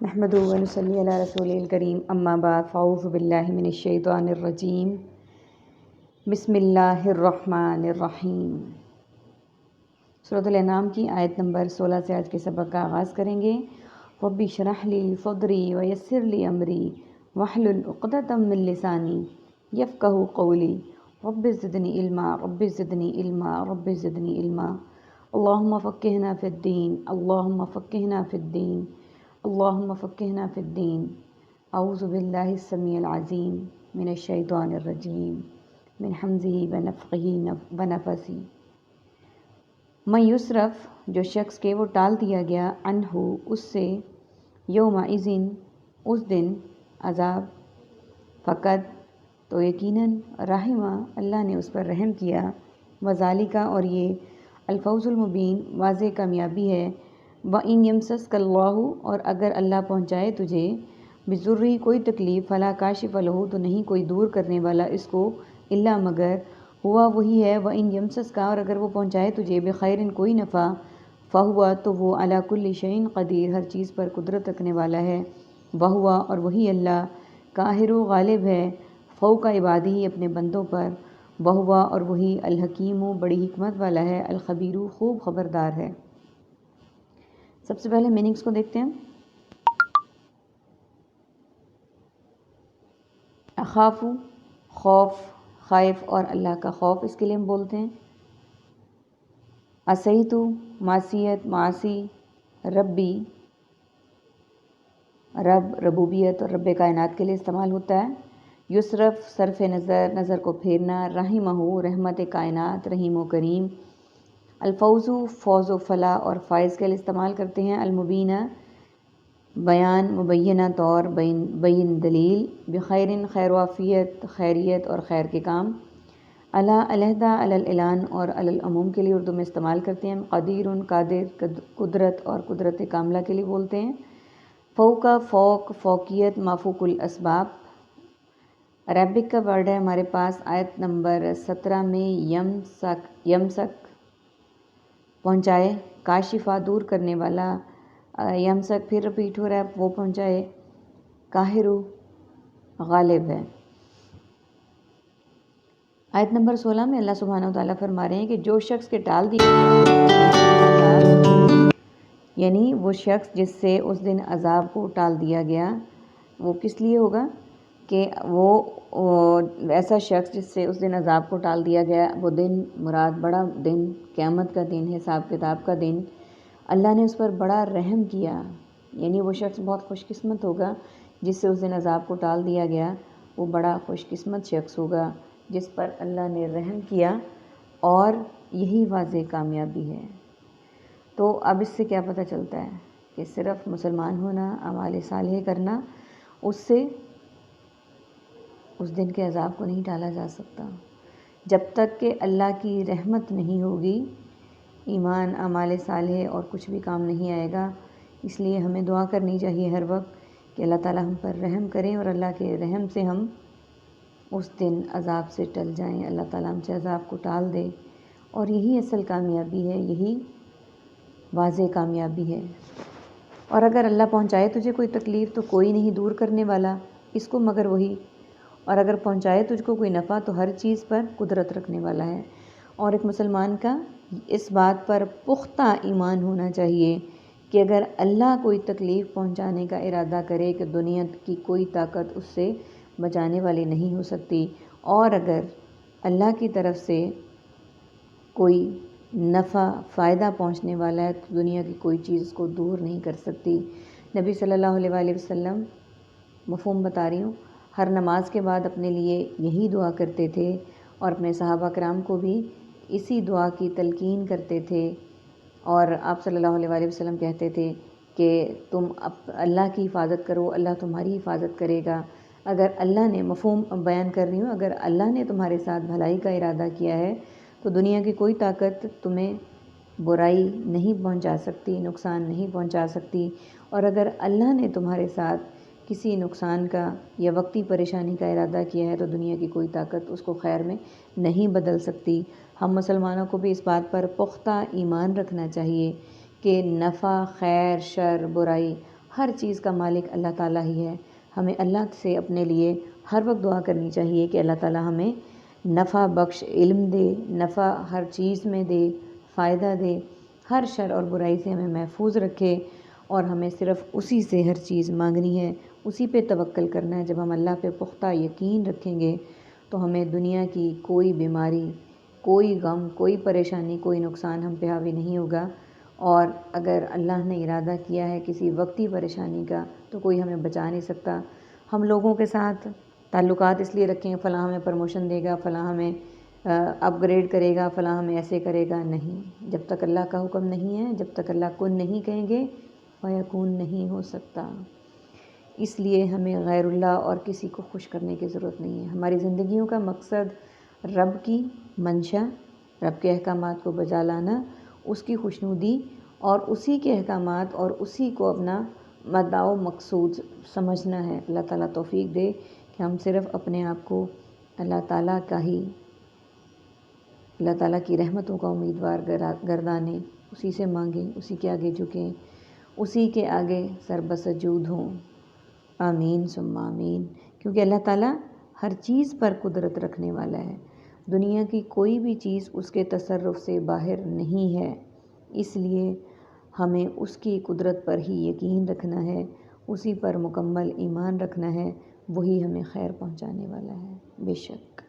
نحمدہ و نصلی علی رسول الکریم اما بعد فاعوذ باللہ من الشیطان الرجیم بسم اللہ الرحمن الرحیم۔ سورۃ الانعام کی آیت نمبر 16 سے آج کے سبق کا آغاز کریں گے۔ رب اشرح لی صدری ویسر لی امری واحلل عقدۃ من لسانی یفقہوا قولی رب زدنی علما رب زدنی علما رب زدنی علما۔ اللہم فقہنا فی الدین اللہم فقہنا فی الدین اللہم فقہنا فی الدین۔ اعوذ باللہ السمیع العظیم من الشیطان الرجیم من حمزہ ونفخہ ونفثہ۔ من یصرف، جو شخص کے وہ ٹال دیا گیا، عنہ، اس سے، یومئذ، اس دن، عذاب، فقط، تو یقیناً، رحمہ، اللہ نے اس پر رحم کیا، وذالک، اور یہ الفوز المبین، واضح کامیابی ہے، وَإِن يَمْسَسْكَ اللَّهُ، اور اگر اللہ پہنچائے تجھے، بِضُرٍّ، کوئی تکلیف، فَلَا كَاشِفَ لَهُ، تو نہیں کوئی دور کرنے والا اس کو، الا مگر، ہوا وہی ہے، وَإِن يَمْسَسْكَ، اور اگر وہ پہنچائے تجھے، بِخَيْرٍ، کوئی نفع، فَهُوَ، تو وہ، عَلَى كُلِّ شَيْءٍ قدیر، ہر چیز پر قدرت رکھنے والا ہے، وَهُوَ، اور وہی اللہ، قاہر، غالب ہے، فوق عبادہ، اپنے بندوں پر، وَهُوَ، اور وہی الحکیم، بڑی حکمت والا ہے، الخبیر، خوب خبردار ہے۔ سب سے پہلے میننگز کو دیکھتے ہیں۔ اخاف، خوف، خائف اور اللہ کا خوف، اس کے لیے ہم بولتے ہیں۔ عصیت، معصیت، معاصی، ربی، رب، ربوبیت اور رب کائنات کے لیے استعمال ہوتا ہے۔ یصرف، صرف نظر، نظر کو پھیرنا، رحمہ، رحمت کائنات، رحیم و کریم۔ الفوز، فوز و فلاح اور فائز کے لیے استعمال کرتے ہیں۔ المبینہ، بیان، مبینہ طور، بین دلیل۔ بخیر، خیر و عافیت، خیریت اور خیر کے کام۔ علیحدہ، علی الاعلان اور علی العموم کے لیے اردو میں استعمال کرتے ہیں۔ قدیر، قادر، قدرت اور قدرت کاملہ کے لیے بولتے ہیں۔ فوق، فوق، فوقیت، مافوق الاسباب۔ عربک کا ورڈ ہے ہمارے پاس آیت نمبر 17 میں، یمسک، پہنچائے، کاشفہ، دور کرنے والا، یمسک پھر رپیٹ ہو رہا ہے، وہ پہنچائے، قاہر، غالب ہے۔ آیت نمبر 16 میں اللہ سبحانہ وتعالیٰ فرما رہے ہیں کہ جو شخص کے ٹال دیا گیا، یعنی وہ شخص جس سے اس دن عذاب کو ٹال دیا گیا، وہ کس لیے ہوگا کہ وہ ایسا شخص جس سے اس دن عذاب کو ٹال دیا گیا، وہ دن مراد بڑا دن، قیامت کا دن، حساب کتاب کا دن، اللہ نے اس پر بڑا رحم کیا، یعنی وہ شخص بہت خوش قسمت ہوگا جس سے اس دن عذاب کو ٹال دیا گیا، وہ بڑا خوش قسمت شخص ہوگا جس پر اللہ نے رحم کیا، اور یہی واضح کامیابی ہے۔ تو اب اس سے کیا پتہ چلتا ہے کہ صرف مسلمان ہونا، اعمال صالح کرنا، اس سے اس دن کے عذاب کو نہیں ٹالا جا سکتا۔ جب تک کہ اللہ کی رحمت نہیں ہوگی، ایمان، اعمال صالح اور کچھ بھی کام نہیں آئے گا۔ اس لیے ہمیں دعا کرنی چاہیے ہر وقت کہ اللہ تعالیٰ ہم پر رحم کریں، اور اللہ کے رحم سے ہم اس دن عذاب سے ٹل جائیں، اللہ تعالیٰ ہم سے عذاب کو ٹال دے، اور یہی اصل کامیابی ہے، یہی واضح کامیابی ہے۔ اور اگر اللہ پہنچائے تجھے کوئی تکلیف تو کوئی نہیں دور کرنے والا اس کو مگر وہی، اور اگر پہنچائے تجھ کو کوئی نفع تو ہر چیز پر قدرت رکھنے والا ہے۔ اور ایک مسلمان کا اس بات پر پختہ ایمان ہونا چاہیے کہ اگر اللہ کوئی تکلیف پہنچانے کا ارادہ کرے کہ دنیا کی کوئی طاقت اس سے بچانے والی نہیں ہو سکتی، اور اگر اللہ کی طرف سے کوئی نفع، فائدہ پہنچنے والا ہے تو دنیا کی کوئی چیز اس کو دور نہیں کر سکتی۔ نبی صلی اللہ علیہ وآلہ وسلم، مفہوم بتا رہی ہوں، ہر نماز کے بعد اپنے لیے یہی دعا کرتے تھے، اور اپنے صحابہ کرام کو بھی اسی دعا کی تلقین کرتے تھے، اور آپ صلی اللہ علیہ وآلہ وسلم کہتے تھے کہ تم اللہ کی حفاظت کرو، اللہ تمہاری حفاظت کرے گا۔ اگر اللہ نے، مفہوم بیان کر رہی ہوں، اگر اللہ نے تمہارے ساتھ بھلائی کا ارادہ کیا ہے تو دنیا کی کوئی طاقت تمہیں برائی نہیں پہنچا سکتی، نقصان نہیں پہنچا سکتی، اور اگر اللہ نے تمہارے ساتھ کسی نقصان کا یا وقتی پریشانی کا ارادہ کیا ہے تو دنیا کی کوئی طاقت اس کو خیر میں نہیں بدل سکتی۔ ہم مسلمانوں کو بھی اس بات پر پختہ ایمان رکھنا چاہیے کہ نفع، خیر، شر، برائی ہر چیز کا مالک اللہ تعالیٰ ہی ہے۔ ہمیں اللہ سے اپنے لیے ہر وقت دعا کرنی چاہیے کہ اللہ تعالیٰ ہمیں نفع بخش علم دے، نفع ہر چیز میں دے، فائدہ دے، ہر شر اور برائی سے ہمیں محفوظ رکھے، اور ہمیں صرف اسی سے ہر چیز مانگنی ہے، اسی پہ توکل کرنا ہے۔ جب ہم اللہ پہ پختہ یقین رکھیں گے تو ہمیں دنیا کی کوئی بیماری، کوئی غم، کوئی پریشانی، کوئی نقصان ہم پہ حاوی نہیں ہوگا، اور اگر اللہ نے ارادہ کیا ہے کسی وقتی پریشانی کا تو کوئی ہمیں بچا نہیں سکتا۔ ہم لوگوں کے ساتھ تعلقات اس لیے رکھیں فلاں ہمیں پروموشن دے گا، فلاں ہمیں اپ گریڈ کرے گا، فلاں ہمیں ایسے کرے گا، نہیں، جب تک اللہ کا حکم نہیں ہے، جب تک اللہ کن نہیں کہیں گے فیکون نہیں ہو سکتا۔ اس لیے ہمیں غیر اللہ اور کسی کو خوش کرنے کی ضرورت نہیں ہے۔ ہماری زندگیوں کا مقصد رب کی منشا، رب کے احکامات کو بجا لانا، اس کی خوشنودی اور اسی کے احکامات اور اسی کو اپنا مدعا و مقصود سمجھنا ہے۔ اللہ تعالیٰ توفیق دے کہ ہم صرف اپنے آپ کو اللہ تعالیٰ کا ہی، اللہ تعالیٰ کی رحمتوں کا امیدوار گردانیں، اسی سے مانگیں، اسی کے آگے جھکیں، اسی کے آگے سر بسجود ہوں۔ آمین ثم آمین، کیونکہ اللہ تعالیٰ ہر چیز پر قدرت رکھنے والا ہے۔ دنیا کی کوئی بھی چیز اس کے تصرف سے باہر نہیں ہے، اس لیے ہمیں اس کی قدرت پر ہی یقین رکھنا ہے، اسی پر مکمل ایمان رکھنا ہے، وہی ہمیں خیر پہنچانے والا ہے، بے شک۔